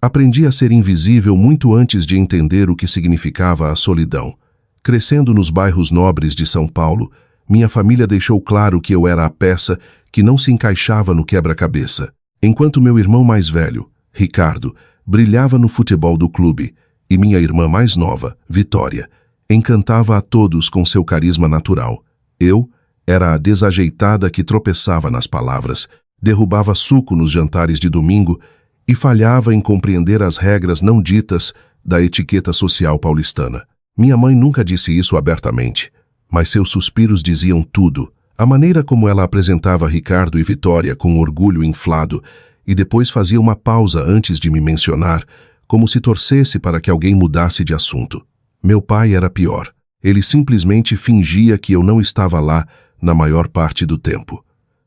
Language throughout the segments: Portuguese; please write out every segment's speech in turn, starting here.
Aprendi a ser invisível muito antes de entender o que significava a solidão. Crescendo nos bairros nobres de São Paulo, minha família deixou claro que eu era a peça que não se encaixava no quebra-cabeça. Enquanto meu irmão mais velho, Ricardo, brilhava no futebol do clube, e minha irmã mais nova, Vitória, encantava a todos com seu carisma natural. Eu era a desajeitada que tropeçava nas palavras, derrubava suco nos jantares de domingo e falhava em compreender as regras não ditas da etiqueta social paulistana. Minha mãe nunca disse isso abertamente, mas seus suspiros diziam tudo. A maneira como ela apresentava Ricardo e Vitória com orgulho inflado e depois fazia uma pausa antes de me mencionar, como se torcesse para que alguém mudasse de assunto. Meu pai era pior. Ele simplesmente fingia que eu não estava lá na maior parte do tempo.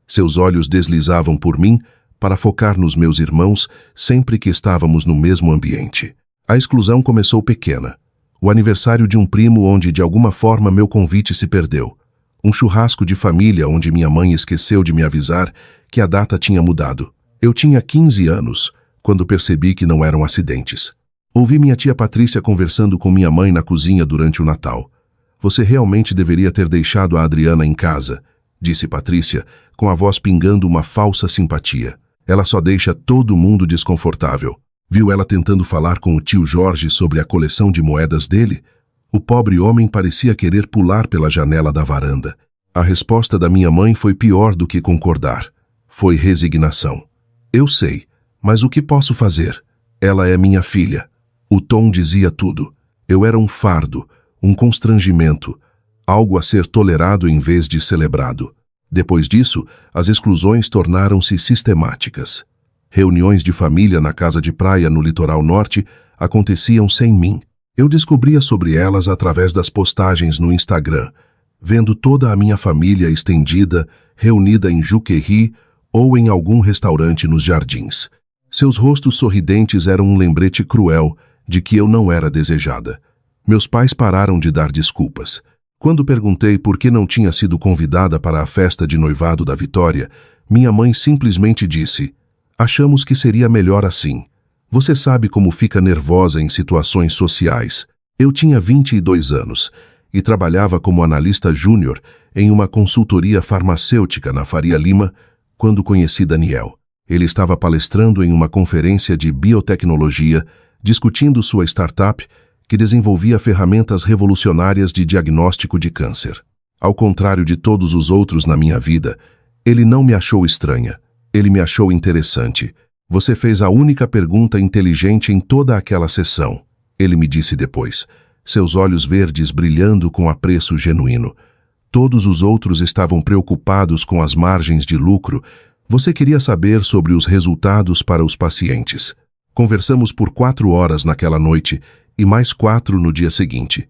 Seus olhos deslizavam por mim para focar nos meus irmãos sempre que estávamos no mesmo ambiente. A exclusão começou pequena. O aniversário de um primo onde de alguma forma meu convite se perdeu. Um churrasco de família onde minha mãe esqueceu de me avisar que a data tinha mudado. Eu tinha 15 anos quando percebi que não eram acidentes. Ouvi minha tia Patrícia conversando com minha mãe na cozinha durante o Natal. Você realmente deveria ter deixado a Adriana em casa, disse Patrícia, com a voz pingando uma falsa simpatia. Ela só deixa todo mundo desconfortável. Viu ela tentando falar com o tio Jorge sobre a coleção de moedas dele? O pobre homem parecia querer pular pela janela da varanda. A resposta da minha mãe foi pior do que concordar. Foi resignação. Eu sei, mas o que posso fazer? Ela é minha filha. O tom dizia tudo. Eu era um fardo, um constrangimento, algo a ser tolerado em vez de celebrado. Depois disso, as exclusões tornaram-se sistemáticas. Reuniões de família na casa de praia no litoral norte aconteciam sem mim. Eu descobria sobre elas através das postagens no Instagram, vendo toda a minha família estendida, reunida em Juquery ou em algum restaurante nos jardins. Seus rostos sorridentes eram um lembrete cruel de que eu não era desejada. Meus pais pararam de dar desculpas. Quando perguntei por que não tinha sido convidada para a festa de noivado da Vitória, minha mãe simplesmente disse: "Achamos que seria melhor assim. Você sabe como fica nervosa em situações sociais." Eu tinha 22 anos e trabalhava como analista júnior em uma consultoria farmacêutica na Faria Lima quando conheci Daniel. Ele estava palestrando em uma conferência de biotecnologia, discutindo sua startup que desenvolvia ferramentas revolucionárias de diagnóstico de câncer. Ao contrário de todos os outros na minha vida, ele não me achou estranha. Ele me achou interessante. "Você fez a única pergunta inteligente em toda aquela sessão", ele me disse depois, seus olhos verdes brilhando com apreço genuíno. Todos os outros estavam preocupados com as margens de lucro. Você queria saber sobre os resultados para os pacientes. Conversamos por 4 horas naquela noite e mais 4 no dia seguinte.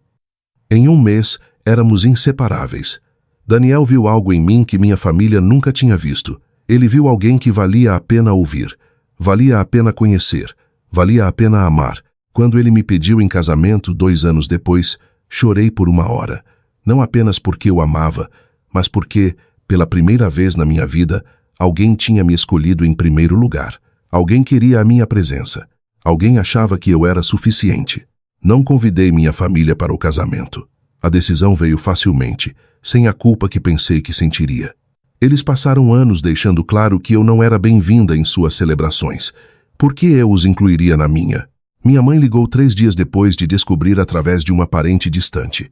Em um mês, éramos inseparáveis. Daniel viu algo em mim que minha família nunca tinha visto. Ele viu alguém que valia a pena ouvir, valia a pena conhecer, valia a pena amar. Quando ele me pediu em casamento 2 anos depois, chorei por 1 hora. Não apenas porque o amava, mas porque, pela primeira vez na minha vida, alguém tinha me escolhido em primeiro lugar. Alguém queria a minha presença. Alguém achava que eu era suficiente. Não convidei minha família para o casamento. A decisão veio facilmente, sem a culpa que pensei que sentiria. Eles passaram anos deixando claro que eu não era bem-vinda em suas celebrações. Por que eu os incluiria na minha? Minha mãe ligou 3 dias depois de descobrir através de uma parente distante.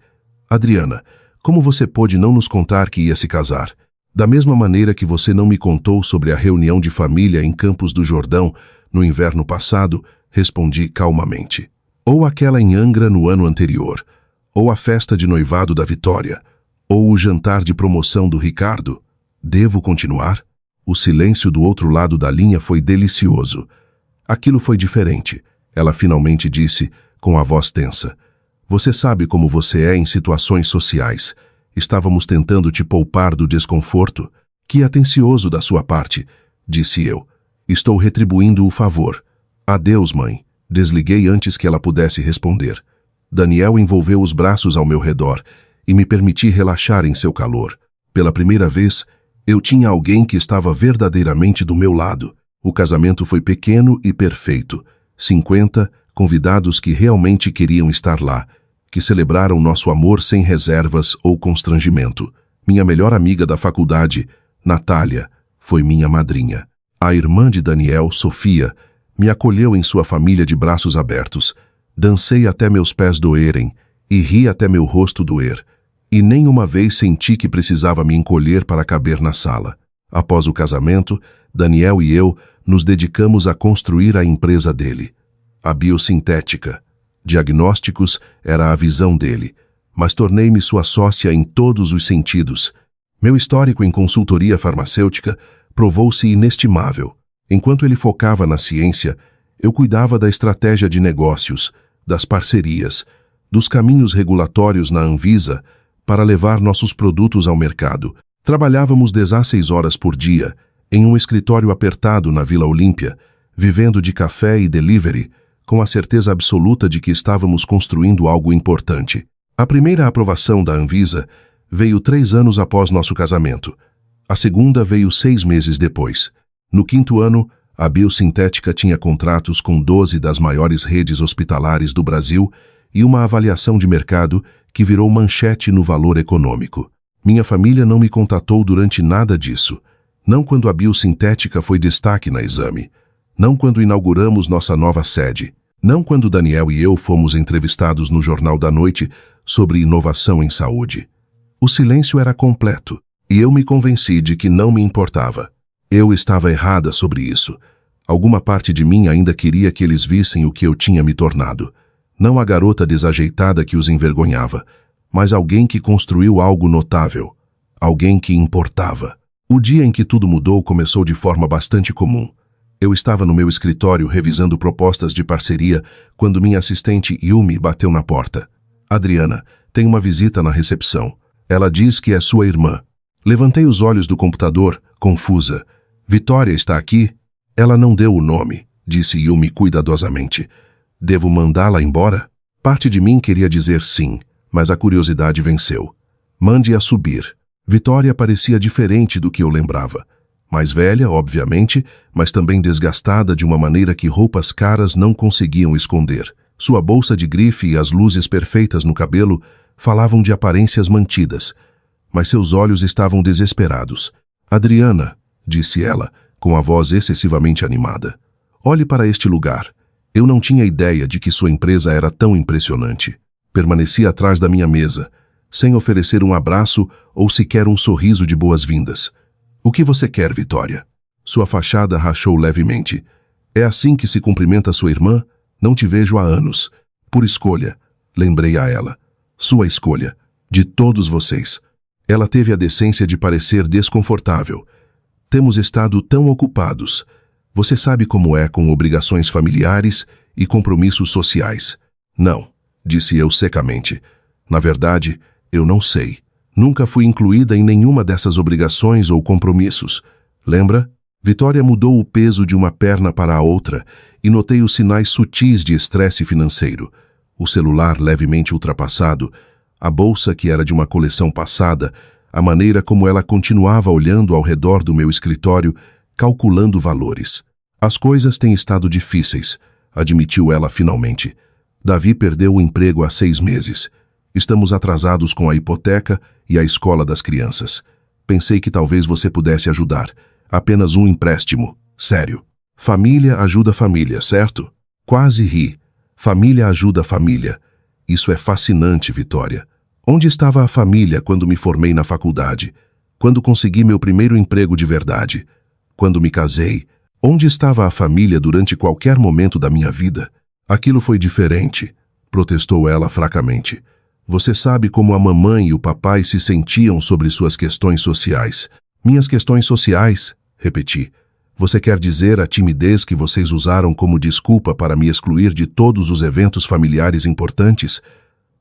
"Adriana, como você pôde não nos contar que ia se casar? Da mesma maneira que você não me contou sobre a reunião de família em Campos do Jordão no inverno passado", respondi calmamente. "Ou aquela em Angra no ano anterior, ou a festa de noivado da Vitória, ou o jantar de promoção do Ricardo. Devo continuar?" O silêncio do outro lado da linha foi delicioso. "Aquilo foi diferente", ela finalmente disse, com a voz tensa. "Você sabe como você é em situações sociais. Estávamos tentando te poupar do desconforto." "Que atencioso da sua parte", disse eu. "Estou retribuindo o favor." "Adeus, mãe." Desliguei antes que ela pudesse responder. Daniel envolveu os braços ao meu redor e me permiti relaxar em seu calor. Pela primeira vez, eu tinha alguém que estava verdadeiramente do meu lado. O casamento foi pequeno e perfeito. 50 convidados que realmente queriam estar lá, que celebraram nosso amor sem reservas ou constrangimento. Minha melhor amiga da faculdade, Natália, foi minha madrinha. A irmã de Daniel, Sofia, me acolheu em sua família de braços abertos. Dancei até meus pés doerem e ri até meu rosto doer. E nem uma vez senti que precisava me encolher para caber na sala. Após o casamento, Daniel e eu nos dedicamos a construir a empresa dele. A biosintética. Diagnósticos era a visão dele, mas tornei-me sua sócia em todos os sentidos. Meu histórico em consultoria farmacêutica provou-se inestimável. Enquanto ele focava na ciência, eu cuidava da estratégia de negócios, das parcerias, dos caminhos regulatórios na Anvisa para levar nossos produtos ao mercado. Trabalhávamos 16 horas por dia, em um escritório apertado na Vila Olímpia, vivendo de café e delivery, com a certeza absoluta de que estávamos construindo algo importante. A primeira aprovação da Anvisa veio 3 anos após nosso casamento. A segunda veio 6 meses depois. No 5º ano, a biosintética tinha contratos com 12 das maiores redes hospitalares do Brasil e uma avaliação de mercado que virou manchete no Valor Econômico. Minha família não me contatou durante nada disso. Não quando a biosintética foi destaque na Exame. Não quando inauguramos nossa nova sede. Não quando Daniel e eu fomos entrevistados no Jornal da Noite sobre inovação em saúde. O silêncio era completo, e eu me convenci de que não me importava. Eu estava errada sobre isso. Alguma parte de mim ainda queria que eles vissem o que eu tinha me tornado. Não a garota desajeitada que os envergonhava, mas alguém que construiu algo notável. Alguém que importava. O dia em que tudo mudou começou de forma bastante comum. Eu estava no meu escritório revisando propostas de parceria quando minha assistente Yumi bateu na porta. Adriana, tem uma visita na recepção. Ela diz que é sua irmã. Levantei os olhos do computador, confusa. Vitória está aqui? Ela não deu o nome, disse Yumi cuidadosamente. Devo mandá-la embora? Parte de mim queria dizer sim, mas a curiosidade venceu. Mande-a subir. Vitória parecia diferente do que eu lembrava. Mais velha, obviamente, mas também desgastada de uma maneira que roupas caras não conseguiam esconder. Sua bolsa de grife e as luzes perfeitas no cabelo falavam de aparências mantidas, mas seus olhos estavam desesperados. Adriana, disse ela, com a voz excessivamente animada. Olhe para este lugar. Eu não tinha ideia de que sua empresa era tão impressionante. Permaneci atrás da minha mesa, sem oferecer um abraço ou sequer um sorriso de boas-vindas. O que você quer, Vitória? Sua fachada rachou levemente. É assim que se cumprimenta sua irmã? Não te vejo há anos. Por escolha, lembrei a ela. Sua escolha. De todos vocês. Ela teve a decência de parecer desconfortável. Temos estado tão ocupados. Você sabe como é com obrigações familiares e compromissos sociais. Não, disse eu secamente. Na verdade, eu não sei. Nunca fui incluída em nenhuma dessas obrigações ou compromissos. Lembra? Vitória mudou o peso de uma perna para a outra e notei os sinais sutis de estresse financeiro. O celular levemente ultrapassado, a bolsa que era de uma coleção passada, a maneira como ela continuava olhando ao redor do meu escritório, calculando valores. As coisas têm estado difíceis, admitiu ela finalmente. Davi perdeu o emprego há 6 meses. Estamos atrasados com a hipoteca e a escola das crianças. Pensei que talvez você pudesse ajudar. Apenas um empréstimo. Sério. Família ajuda família, certo? Quase ri. Família ajuda família. Isso é fascinante, Vitória. Onde estava a família quando me formei na faculdade? Quando consegui meu primeiro emprego de verdade? Quando me casei? Onde estava a família durante qualquer momento da minha vida? Aquilo foi diferente, protestou ela fracamente. Você sabe como a mamãe e o papai se sentiam sobre suas questões sociais. Minhas questões sociais, repeti. Você quer dizer a timidez que vocês usaram como desculpa para me excluir de todos os eventos familiares importantes?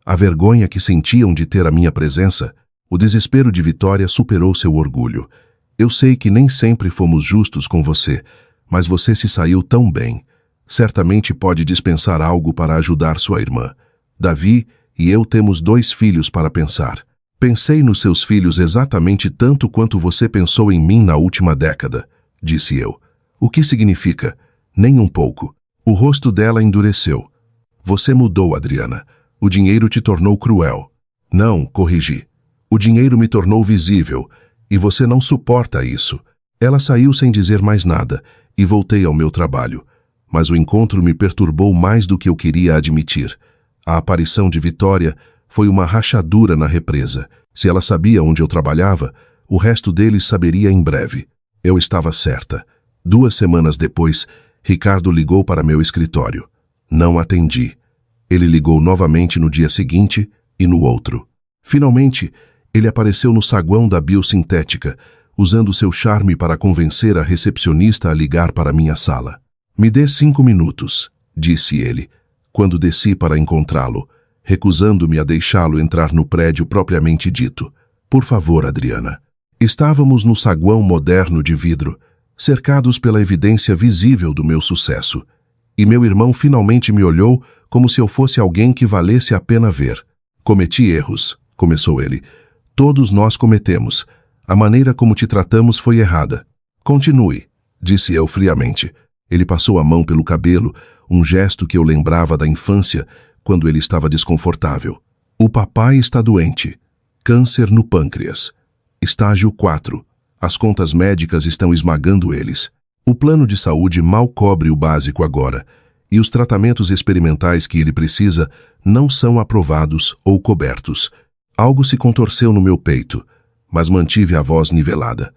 A vergonha que sentiam de ter a minha presença? O desespero de Vitória superou seu orgulho. Eu sei que nem sempre fomos justos com você, mas você se saiu tão bem. Certamente pode dispensar algo para ajudar sua irmã. Davi e eu temos 2 filhos para pensar. Pensei nos seus filhos exatamente tanto quanto você pensou em mim na última década, disse eu. O que significa? Nem um pouco. O rosto dela endureceu. Você mudou, Adriana. O dinheiro te tornou cruel. Não, corrigi. O dinheiro me tornou visível, e você não suporta isso. Ela saiu sem dizer mais nada, e voltei ao meu trabalho. Mas o encontro me perturbou mais do que eu queria admitir. A aparição de Vitória foi uma rachadura na represa. Se ela sabia onde eu trabalhava, o resto deles saberia em breve. Eu estava certa. 2 semanas depois, Ricardo ligou para meu escritório. Não atendi. Ele ligou novamente no dia seguinte e no outro. Finalmente, ele apareceu no saguão da biosintética, usando seu charme para convencer a recepcionista a ligar para minha sala. Me dê 5 minutos, disse ele, quando desci para encontrá-lo, recusando-me a deixá-lo entrar no prédio propriamente dito. Por favor, Adriana. Estávamos no saguão moderno de vidro, cercados pela evidência visível do meu sucesso. E meu irmão finalmente me olhou como se eu fosse alguém que valesse a pena ver. Cometi erros, começou ele. Todos nós cometemos. A maneira como te tratamos foi errada. Continue, disse eu friamente. Ele passou a mão pelo cabelo, um gesto que eu lembrava da infância, quando ele estava desconfortável. O papai está doente. Câncer no pâncreas. Estágio 4. As contas médicas estão esmagando eles. O plano de saúde mal cobre o básico agora, e os tratamentos experimentais que ele precisa não são aprovados ou cobertos. Algo se contorceu no meu peito, mas mantive a voz nivelada.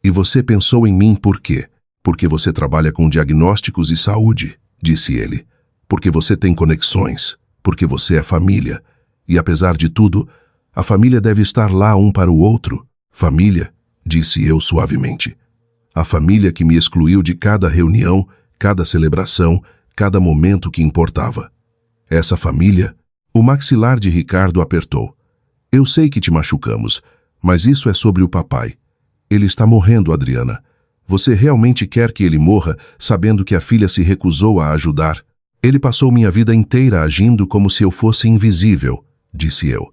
E você pensou em mim por quê? Porque você trabalha com diagnósticos e saúde, disse ele. Porque você tem conexões, porque você é família. E apesar de tudo, a família deve estar lá um para o outro. Família, disse eu suavemente. A família que me excluiu de cada reunião, cada celebração, cada momento que importava. Essa família, o maxilar de Ricardo apertou. Eu sei que te machucamos, mas isso é sobre o papai. Ele está morrendo, Adriana. Você realmente quer que ele morra, sabendo que a filha se recusou a ajudar? Ele passou minha vida inteira agindo como se eu fosse invisível, disse eu.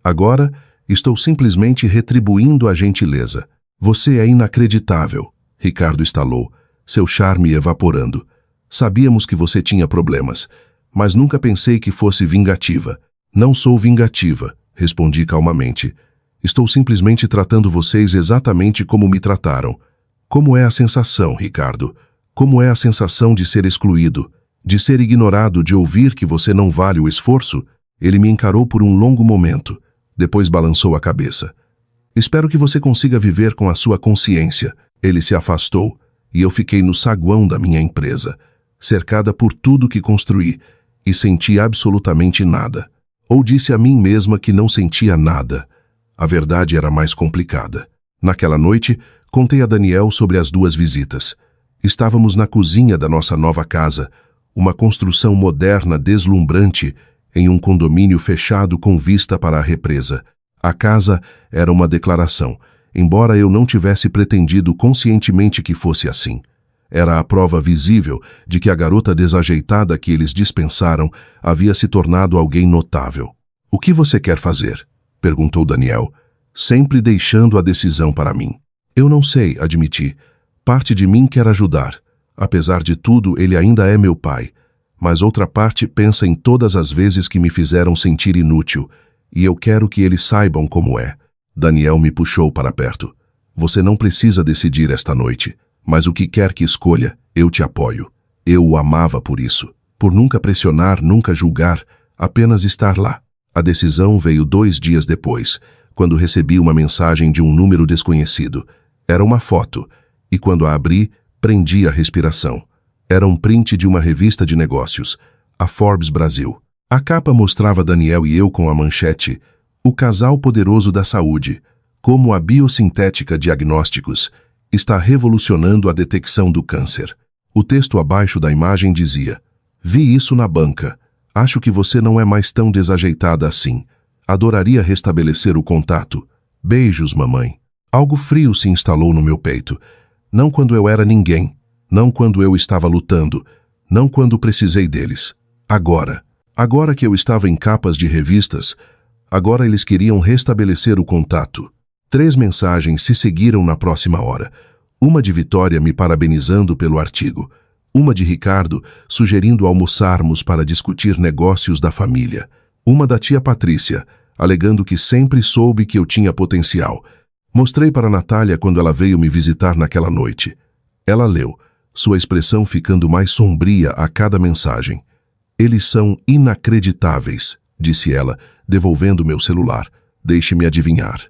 Agora, estou simplesmente retribuindo a gentileza. Você é inacreditável, Ricardo estalou, seu charme evaporando. Sabíamos que você tinha problemas, mas nunca pensei que fosse vingativa. Não sou vingativa, respondi calmamente. Estou simplesmente tratando vocês exatamente como me trataram. Como é a sensação, Ricardo? Como é a sensação de ser excluído, de ser ignorado, de ouvir que você não vale o esforço? Ele me encarou por um longo momento, depois balançou a cabeça. Espero que você consiga viver com a sua consciência. Ele se afastou e eu fiquei no saguão da minha empresa, cercada por tudo que construí, e senti absolutamente nada. Ou disse a mim mesma que não sentia nada. A verdade era mais complicada. Naquela noite, contei a Daniel sobre as 2 visitas. Estávamos na cozinha da nossa nova casa, uma construção moderna deslumbrante em um condomínio fechado com vista para a represa. A casa era uma declaração, embora eu não tivesse pretendido conscientemente que fosse assim. Era a prova visível de que a garota desajeitada que eles dispensaram havia se tornado alguém notável. O que você quer fazer? Perguntou Daniel, sempre deixando a decisão para mim. Eu não sei, admiti. Parte de mim quer ajudar. Apesar de tudo, ele ainda é meu pai. Mas outra parte pensa em todas as vezes que me fizeram sentir inútil, e eu quero que eles saibam como é. Daniel me puxou para perto. Você não precisa decidir esta noite, mas o que quer que escolha, eu te apoio. Eu o amava por isso, por nunca pressionar, nunca julgar, apenas estar lá. A decisão veio 2 dias depois, quando recebi uma mensagem de um número desconhecido. Era uma foto, e quando a abri, prendi a respiração. Era um print de uma revista de negócios, a Forbes Brasil. A capa mostrava Daniel e eu com a manchete "O casal poderoso da saúde, como a biosintética diagnósticos está revolucionando a detecção do câncer". O texto abaixo da imagem dizia: "Vi isso na banca. Acho que você não é mais tão desajeitada assim. Adoraria restabelecer o contato. Beijos, mamãe." Algo frio se instalou no meu peito. Não quando eu era ninguém. Não quando eu estava lutando. Não quando precisei deles. Agora. Agora que eu estava em capas de revistas, agora eles queriam restabelecer o contato. 3 mensagens se seguiram na próxima hora. Uma de Vitória me parabenizando pelo artigo. Uma de Ricardo, sugerindo almoçarmos para discutir negócios da família. Uma da tia Patrícia, alegando que sempre soube que eu tinha potencial. Mostrei para Natália quando ela veio me visitar naquela noite. Ela leu, sua expressão ficando mais sombria a cada mensagem. Eles são inacreditáveis, disse ela, devolvendo meu celular. Deixe-me adivinhar.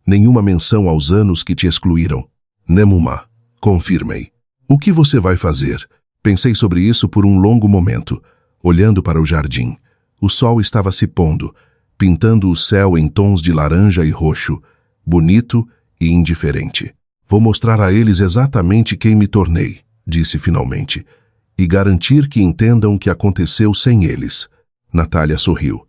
Nenhuma menção aos anos que te excluíram. Nemuma, confirmei. O que você vai fazer? Pensei sobre isso por um longo momento, olhando para o jardim. O sol estava se pondo, pintando o céu em tons de laranja e roxo, bonito e indiferente. Vou mostrar a eles exatamente quem me tornei, disse finalmente, e garantir que entendam o que aconteceu sem eles. Natália sorriu.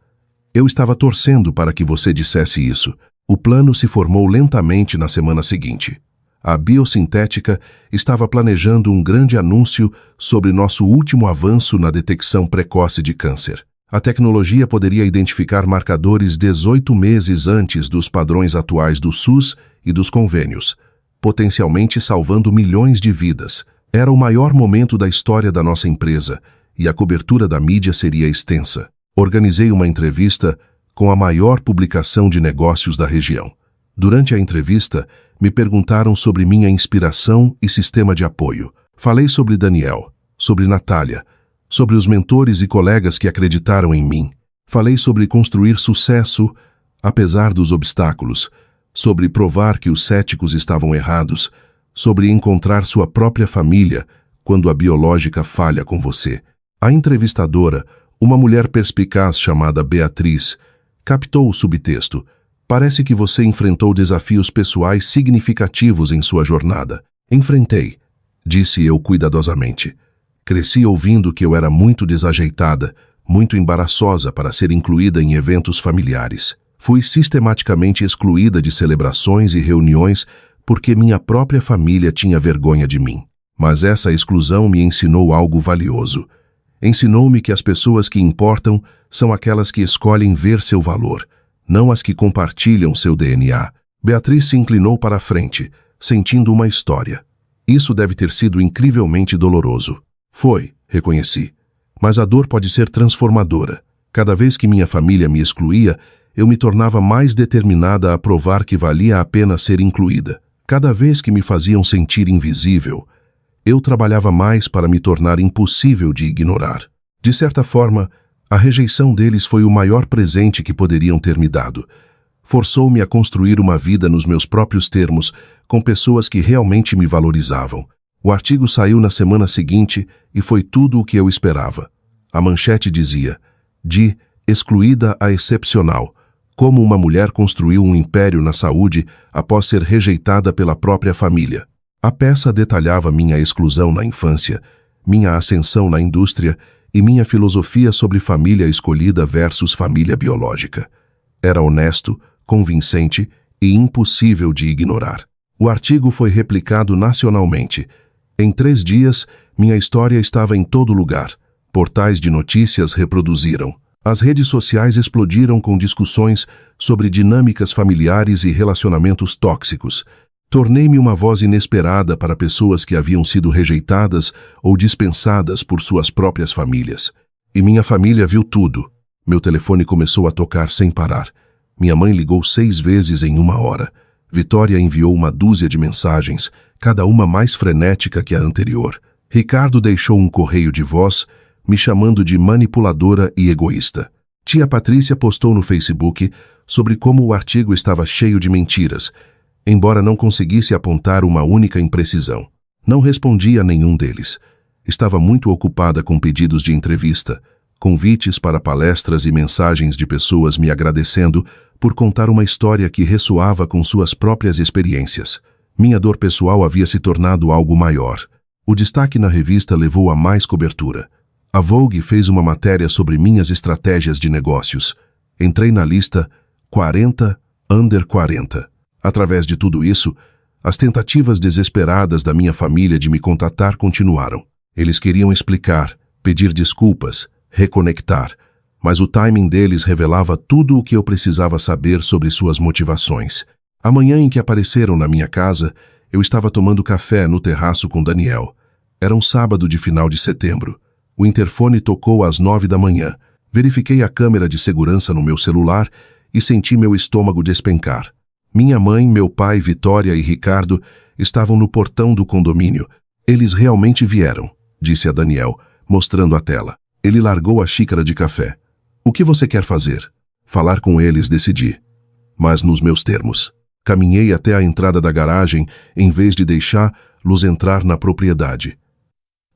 Eu estava torcendo para que você dissesse isso. O plano se formou lentamente na semana seguinte. A Biosintética estava planejando um grande anúncio sobre nosso último avanço na detecção precoce de câncer. A tecnologia poderia identificar marcadores 18 meses antes dos padrões atuais do SUS e dos convênios, potencialmente salvando milhões de vidas. Era o maior momento da história da nossa empresa e a cobertura da mídia seria extensa. Organizei uma entrevista com a maior publicação de negócios da região. Durante a entrevista, me perguntaram sobre minha inspiração e sistema de apoio. Falei sobre Daniel, sobre Natália, sobre os mentores e colegas que acreditaram em mim. Falei sobre construir sucesso, apesar dos obstáculos, sobre provar que os céticos estavam errados, sobre encontrar sua própria família quando a biológica falha com você. A entrevistadora, uma mulher perspicaz chamada Beatriz, captou o subtexto. Parece que você enfrentou desafios pessoais significativos em sua jornada. Enfrentei, disse eu cuidadosamente. Cresci ouvindo que eu era muito desajeitada, muito embaraçosa para ser incluída em eventos familiares. Fui sistematicamente excluída de celebrações e reuniões porque minha própria família tinha vergonha de mim. Mas essa exclusão me ensinou algo valioso. Ensinou-me que as pessoas que importam são aquelas que escolhem ver seu valor, não as que compartilham seu DNA. Beatriz se inclinou para a frente, sentindo uma história. Isso deve ter sido incrivelmente doloroso. Foi, reconheci. Mas a dor pode ser transformadora. Cada vez que minha família me excluía, eu me tornava mais determinada a provar que valia a pena ser incluída. Cada vez que me faziam sentir invisível, eu trabalhava mais para me tornar impossível de ignorar. De certa forma, a rejeição deles foi o maior presente que poderiam ter me dado. Forçou-me a construir uma vida nos meus próprios termos, com pessoas que realmente me valorizavam. O artigo saiu na semana seguinte e foi tudo o que eu esperava. A manchete dizia: de excluída a excepcional, como uma mulher construiu um império na saúde após ser rejeitada pela própria família. A peça detalhava minha exclusão na infância, minha ascensão na indústria e minha filosofia sobre família escolhida versus família biológica. Era honesto, convincente e impossível de ignorar. O artigo foi replicado nacionalmente. Em 3 dias, minha história estava em todo lugar. Portais de notícias reproduziram. As redes sociais explodiram com discussões sobre dinâmicas familiares e relacionamentos tóxicos. Tornei-me uma voz inesperada para pessoas que haviam sido rejeitadas ou dispensadas por suas próprias famílias. E minha família viu tudo. Meu telefone começou a tocar sem parar. Minha mãe ligou 6 vezes em 1 hora. Vitória enviou 1 dúzia de mensagens, cada uma mais frenética que a anterior. Ricardo deixou um correio de voz, me chamando de manipuladora e egoísta. Tia Patrícia postou no Facebook sobre como o artigo estava cheio de mentiras, embora não conseguisse apontar uma única imprecisão. Não respondi a nenhum deles. Estava muito ocupada com pedidos de entrevista, convites para palestras e mensagens de pessoas me agradecendo por contar uma história que ressoava com suas próprias experiências. Minha dor pessoal havia se tornado algo maior. O destaque na revista levou a mais cobertura. A Vogue fez uma matéria sobre minhas estratégias de negócios. Entrei na lista 40 Under 40. Através de tudo isso, as tentativas desesperadas da minha família de me contatar continuaram. Eles queriam explicar, pedir desculpas, reconectar, mas o timing deles revelava tudo o que eu precisava saber sobre suas motivações. A manhã em que apareceram na minha casa, eu estava tomando café no terraço com Daniel. Era um sábado de final de setembro. O interfone tocou às 9 da manhã. Verifiquei a câmera de segurança no meu celular e senti meu estômago despencar. Minha mãe, meu pai, Vitória e Ricardo estavam no portão do condomínio. Eles realmente vieram, disse a Daniel, mostrando a tela. Ele largou a xícara de café. O que você quer fazer? Falar com eles, decidi. Mas nos meus termos. Caminhei até a entrada da garagem, em vez de deixá-los entrar na propriedade.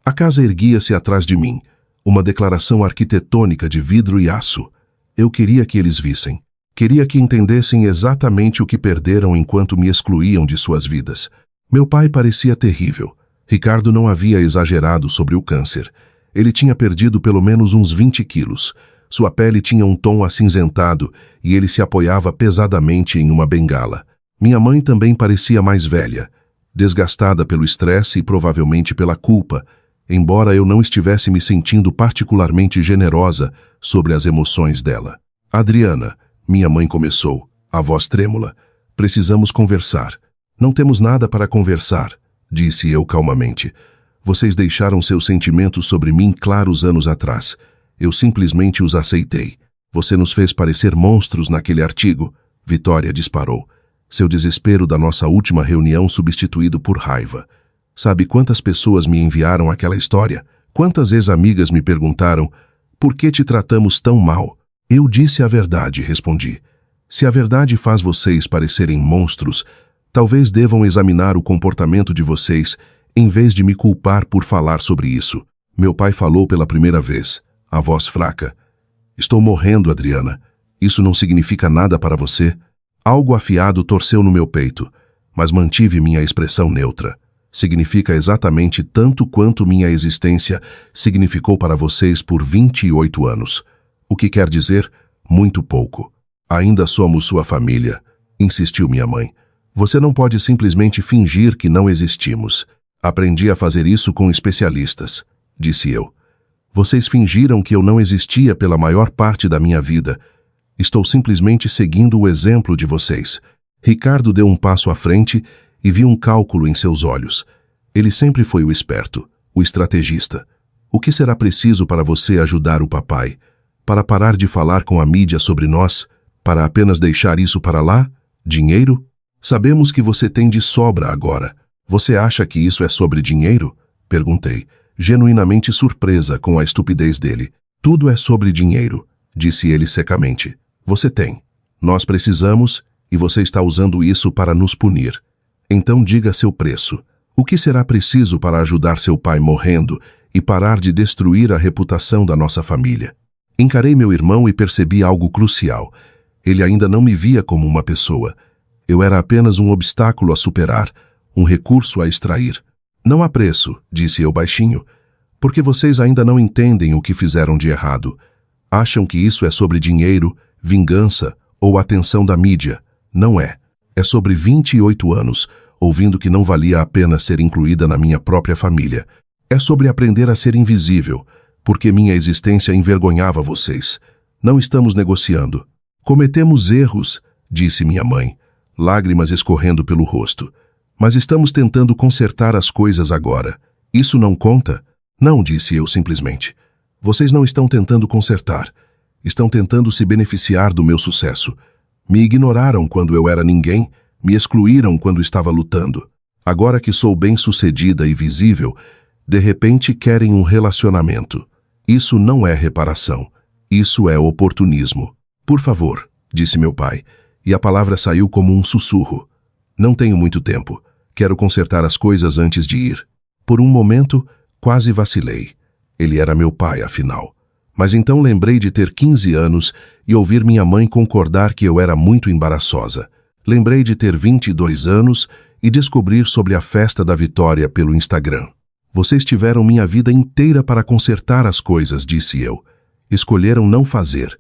A casa erguia-se atrás de mim, uma declaração arquitetônica de vidro e aço. Eu queria que eles vissem. Queria que entendessem exatamente o que perderam enquanto me excluíam de suas vidas. Meu pai parecia terrível. Ricardo não havia exagerado sobre o câncer. Ele tinha perdido pelo menos uns 20 quilos. Sua pele tinha um tom acinzentado e ele se apoiava pesadamente em uma bengala. Minha mãe também parecia mais velha, desgastada pelo estresse e provavelmente pela culpa, embora eu não estivesse me sentindo particularmente generosa sobre as emoções dela. Adriana, minha mãe começou, a voz trêmula. Precisamos conversar. Não temos nada para conversar, disse eu calmamente. Vocês deixaram seus sentimentos sobre mim claros anos atrás. Eu simplesmente os aceitei. Você nos fez parecer monstros naquele artigo. Vitória disparou. Seu desespero da nossa última reunião substituído por raiva. Sabe quantas pessoas me enviaram aquela história? Quantas ex-amigas me perguntaram, por que te tratamos tão mal? Eu disse a verdade, respondi. Se a verdade faz vocês parecerem monstros, talvez devam examinar o comportamento de vocês em vez de me culpar por falar sobre isso. Meu pai falou pela primeira vez, a voz fraca. Estou morrendo, Adriana. Isso não significa nada para você? Algo afiado torceu no meu peito, mas mantive minha expressão neutra. Significa exatamente tanto quanto minha existência significou para vocês por 28 anos. O que quer dizer, muito pouco. Ainda somos sua família, insistiu minha mãe. Você não pode simplesmente fingir que não existimos. Aprendi a fazer isso com especialistas, disse eu. Vocês fingiram que eu não existia pela maior parte da minha vida. Estou simplesmente seguindo o exemplo de vocês. Ricardo deu um passo à frente e vi um cálculo em seus olhos. Ele sempre foi o esperto, o estrategista. O que será preciso para você ajudar o papai? Para parar de falar com a mídia sobre nós? Para apenas deixar isso para lá? Dinheiro? Sabemos que você tem de sobra agora. Você acha que isso é sobre dinheiro? Perguntei, genuinamente surpresa com a estupidez dele. Tudo é sobre dinheiro, disse ele secamente. Você tem. Nós precisamos e você está usando isso para nos punir. Então diga seu preço. O que será preciso para ajudar seu pai morrendo e parar de destruir a reputação da nossa família? Encarei meu irmão e percebi algo crucial. Ele ainda não me via como uma pessoa. Eu era apenas um obstáculo a superar, um recurso a extrair. Não há preço, disse eu baixinho, porque vocês ainda não entendem o que fizeram de errado. Acham que isso é sobre dinheiro, vingança ou atenção da mídia. Não é. É sobre 28 anos, ouvindo que não valia a pena ser incluída na minha própria família. É sobre aprender a ser invisível, porque minha existência envergonhava vocês. Não estamos negociando. Cometemos erros, disse minha mãe, lágrimas escorrendo pelo rosto. Mas estamos tentando consertar as coisas agora. Isso não conta? Não, disse eu simplesmente. Vocês não estão tentando consertar. Estão tentando se beneficiar do meu sucesso. Me ignoraram quando eu era ninguém, me excluíram quando estava lutando. Agora que sou bem-sucedida e visível, de repente querem um relacionamento. Isso não é reparação. Isso é oportunismo. Por favor, disse meu pai, e a palavra saiu como um sussurro. Não tenho muito tempo. Quero consertar as coisas antes de ir. Por um momento, quase vacilei. Ele era meu pai, afinal. Mas então lembrei de ter 15 anos e ouvir minha mãe concordar que eu era muito embaraçosa. Lembrei de ter 22 anos e descobrir sobre a festa da Vitória pelo Instagram. Vocês tiveram minha vida inteira para consertar as coisas, disse eu. Escolheram não fazer.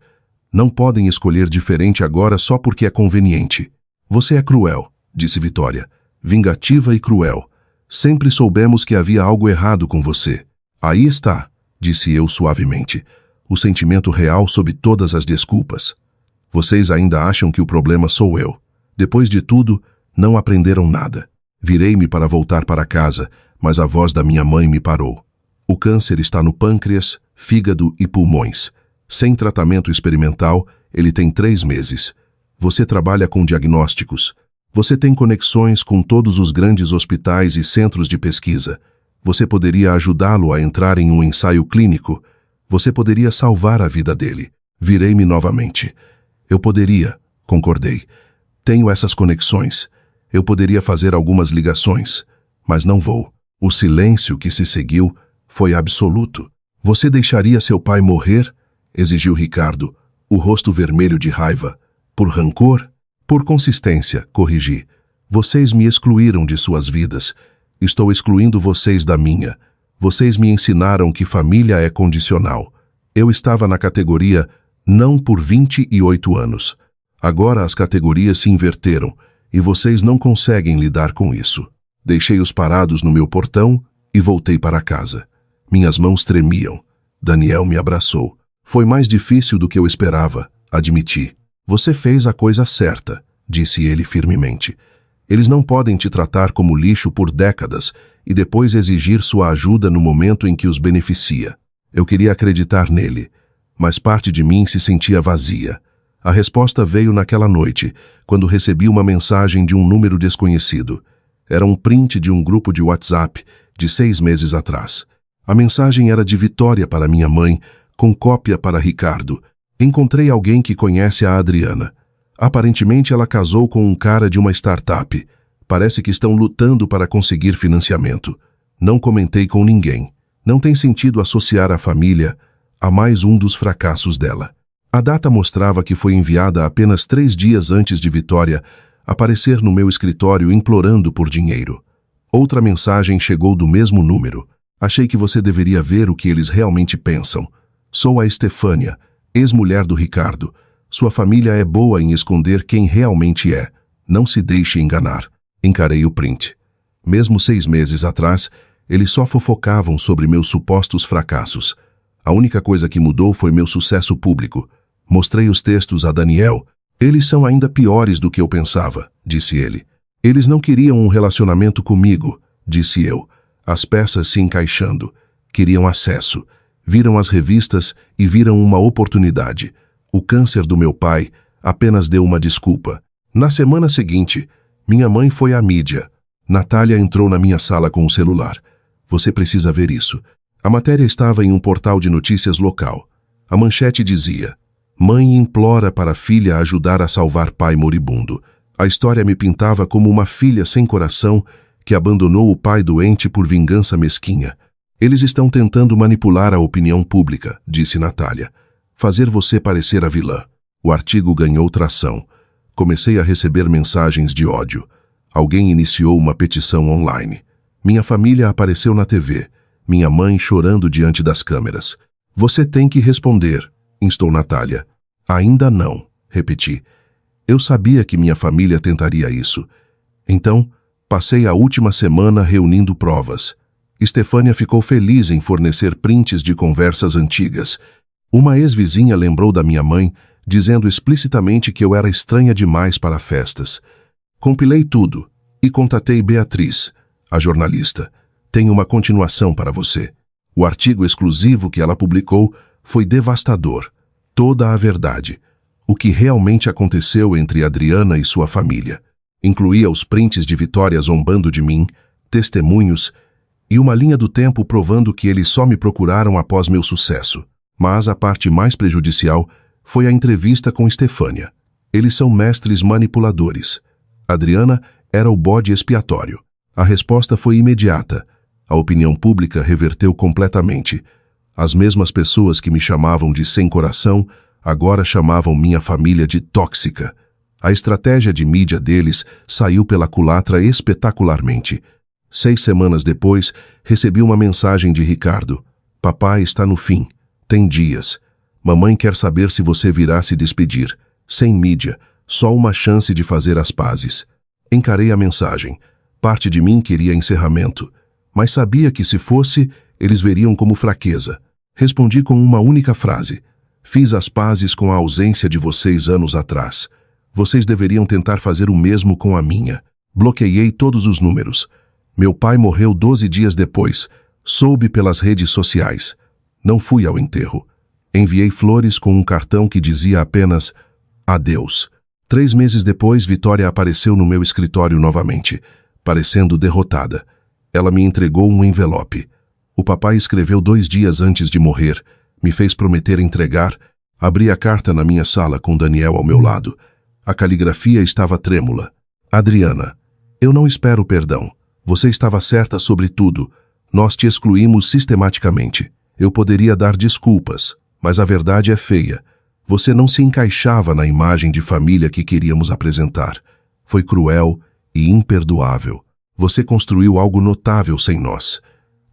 Não podem escolher diferente agora só porque é conveniente. Você é cruel, disse Vitória. Vingativa e cruel. Sempre soubemos que havia algo errado com você. Aí está, disse eu suavemente. O sentimento real sob todas as desculpas. Vocês ainda acham que o problema sou eu. Depois de tudo, não aprenderam nada. Virei-me para voltar para casa, mas a voz da minha mãe me parou. O câncer está no pâncreas, fígado e pulmões. Sem tratamento experimental, ele tem 3 meses. Você trabalha com diagnósticos. Você tem conexões com todos os grandes hospitais e centros de pesquisa. Você poderia ajudá-lo a entrar em um ensaio clínico. Você poderia salvar a vida dele. Virei-me novamente. Eu poderia, concordei. Tenho essas conexões. Eu poderia fazer algumas ligações, mas não vou. O silêncio que se seguiu foi absoluto. Você deixaria seu pai morrer? Exigiu Ricardo, o rosto vermelho de raiva. Por rancor? Por consistência, corrigi. Vocês me excluíram de suas vidas. Estou excluindo vocês da minha. Vocês me ensinaram que família é condicional. Eu estava na categoria não por 28 anos. Agora as categorias se inverteram e vocês não conseguem lidar com isso. Deixei-os parados no meu portão e voltei para casa. Minhas mãos tremiam. Daniel me abraçou. Foi mais difícil do que eu esperava, admiti. Você fez a coisa certa, disse ele firmemente. Eles não podem te tratar como lixo por décadas e depois exigir sua ajuda no momento em que os beneficia. Eu queria acreditar nele, mas parte de mim se sentia vazia. A resposta veio naquela noite, quando recebi uma mensagem de um número desconhecido. Era um print de um grupo de WhatsApp de 6 meses atrás. A mensagem era de Vitória para minha mãe, com cópia para Ricardo. Encontrei alguém que conhece a Adriana. Aparentemente ela casou com um cara de uma startup. Parece que estão lutando para conseguir financiamento. Não comentei com ninguém. Não tem sentido associar a família a mais um dos fracassos dela. A data mostrava que foi enviada apenas 3 dias antes de Vitória aparecer no meu escritório implorando por dinheiro. Outra mensagem chegou do mesmo número. Achei que você deveria ver o que eles realmente pensam. Sou a Estefânia, ex-mulher do Ricardo. Sua família é boa em esconder quem realmente é. Não se deixe enganar. Encarei o print. Mesmo 6 meses atrás, eles só fofocavam sobre meus supostos fracassos. A única coisa que mudou foi meu sucesso público. Mostrei os textos a Daniel. Eles são ainda piores do que eu pensava, disse ele. Eles não queriam um relacionamento comigo, disse eu. As peças se encaixando. Queriam acesso. Viram as revistas e viram uma oportunidade. O câncer do meu pai apenas deu uma desculpa. Na semana seguinte, minha mãe foi à mídia. Natália entrou na minha sala com o celular. Você precisa ver isso. A matéria estava em um portal de notícias local. A manchete dizia: Mãe implora para a filha ajudar a salvar pai moribundo. A história me pintava como uma filha sem coração que abandonou o pai doente por vingança mesquinha. Eles estão tentando manipular a opinião pública, disse Natália. Fazer você parecer a vilã. O artigo ganhou tração. Comecei a receber mensagens de ódio. Alguém iniciou uma petição online. Minha família apareceu na TV. Minha mãe chorando diante das câmeras. Você tem que responder, instou Natália. Ainda não, repeti. Eu sabia que minha família tentaria isso. Então, passei a última semana reunindo provas. Estefânia ficou feliz em fornecer prints de conversas antigas. Uma ex-vizinha lembrou da minha mãe, dizendo explicitamente que eu era estranha demais para festas. Compilei tudo e contatei Beatriz, a jornalista. Tenho uma continuação para você. O artigo exclusivo que ela publicou foi devastador. Toda a verdade. O que realmente aconteceu entre Adriana e sua família. Incluía os prints de Vitória zombando de mim, testemunhos e uma linha do tempo provando que eles só me procuraram após meu sucesso. Mas a parte mais prejudicial foi a entrevista com Estefânia. Eles são mestres manipuladores. Adriana era o bode expiatório. A resposta foi imediata. A opinião pública reverteu completamente. As mesmas pessoas que me chamavam de sem coração, agora chamavam minha família de tóxica. A estratégia de mídia deles saiu pela culatra espetacularmente. 6 semanas depois, recebi uma mensagem de Ricardo. Papai está no fim. Tem dias. Mamãe quer saber se você virá se despedir. Sem mídia, só uma chance de fazer as pazes. Encarei a mensagem. Parte de mim queria encerramento, mas sabia que se fosse, eles veriam como fraqueza. Respondi com uma única frase. Fiz as pazes com a ausência de vocês anos atrás. Vocês deveriam tentar fazer o mesmo com a minha. Bloqueei todos os números. Meu pai morreu 12 dias depois. Soube pelas redes sociais. Não fui ao enterro. Enviei flores com um cartão que dizia apenas adeus. 3 meses depois, Vitória apareceu no meu escritório novamente, parecendo derrotada. Ela me entregou um envelope. O papai escreveu 2 dias antes de morrer, me fez prometer entregar. Abri a carta na minha sala com Daniel ao meu lado. A caligrafia estava trêmula. Adriana, eu não espero perdão. Você estava certa sobre tudo. Nós te excluímos sistematicamente. Eu poderia dar desculpas, mas a verdade é feia. Você não se encaixava na imagem de família que queríamos apresentar. Foi cruel e imperdoável. Você construiu algo notável sem nós.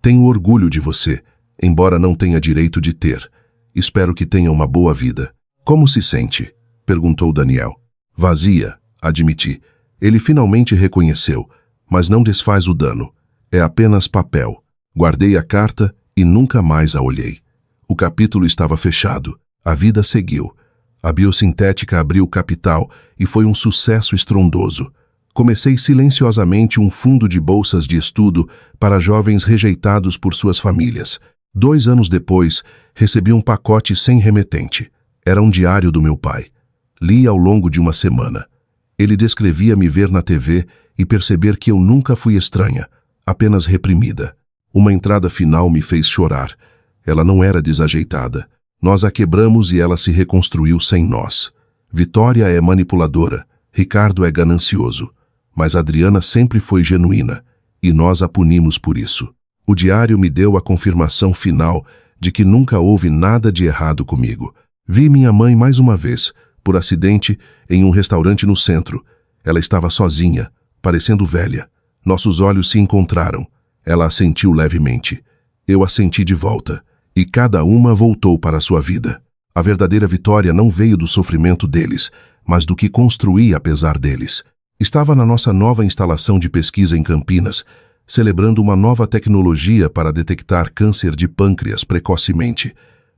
Tenho orgulho de você, embora não tenha direito de ter. Espero que tenha uma boa vida. Como se sente? Perguntou Daniel. Vazia, admiti. Ele finalmente reconheceu, mas não desfaz o dano. É apenas papel. Guardei a carta e nunca mais a olhei. O capítulo estava fechado. A vida seguiu. A biosintética abriu capital e foi um sucesso estrondoso. Comecei silenciosamente um fundo de bolsas de estudo para jovens rejeitados por suas famílias. 2 anos depois, recebi um pacote sem remetente. Era um diário do meu pai. Li ao longo de uma semana. Ele descrevia me ver na TV e perceber que eu nunca fui estranha, apenas reprimida. Uma entrada final me fez chorar. Ela não era desajeitada. Nós a quebramos e ela se reconstruiu sem nós. Vitória é manipuladora, Ricardo é ganancioso. Mas Adriana sempre foi genuína, e nós a punimos por isso. O diário me deu a confirmação final de que nunca houve nada de errado comigo. Vi minha mãe mais uma vez, por acidente, em um restaurante no centro. Ela estava sozinha, parecendo velha. Nossos olhos se encontraram. Ela assentiu levemente. Eu assenti de volta, e cada uma voltou para a sua vida. A verdadeira vitória não veio do sofrimento deles, mas do que construí apesar deles. Estava na nossa nova instalação de pesquisa em Campinas, celebrando uma nova tecnologia para detectar câncer de pâncreas precocemente.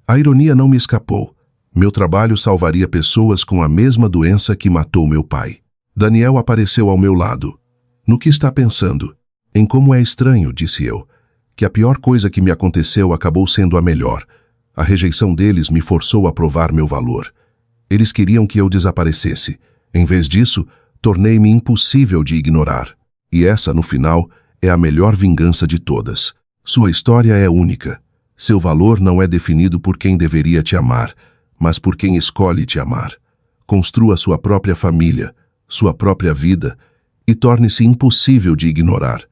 A ironia não me escapou. Meu trabalho salvaria pessoas com a mesma doença que matou meu pai. Daniel apareceu ao meu lado. No que está pensando? Em como é estranho, disse eu, que a pior coisa que me aconteceu acabou sendo a melhor. A rejeição deles me forçou a provar meu valor. Eles queriam que eu desaparecesse. Em vez disso, tornei-me impossível de ignorar. E essa, no final, é a melhor vingança de todas. Sua história é única. Seu valor não é definido por quem deveria te amar, mas por quem escolhe te amar. Construa sua própria família, sua própria vida, e torne-se impossível de ignorar.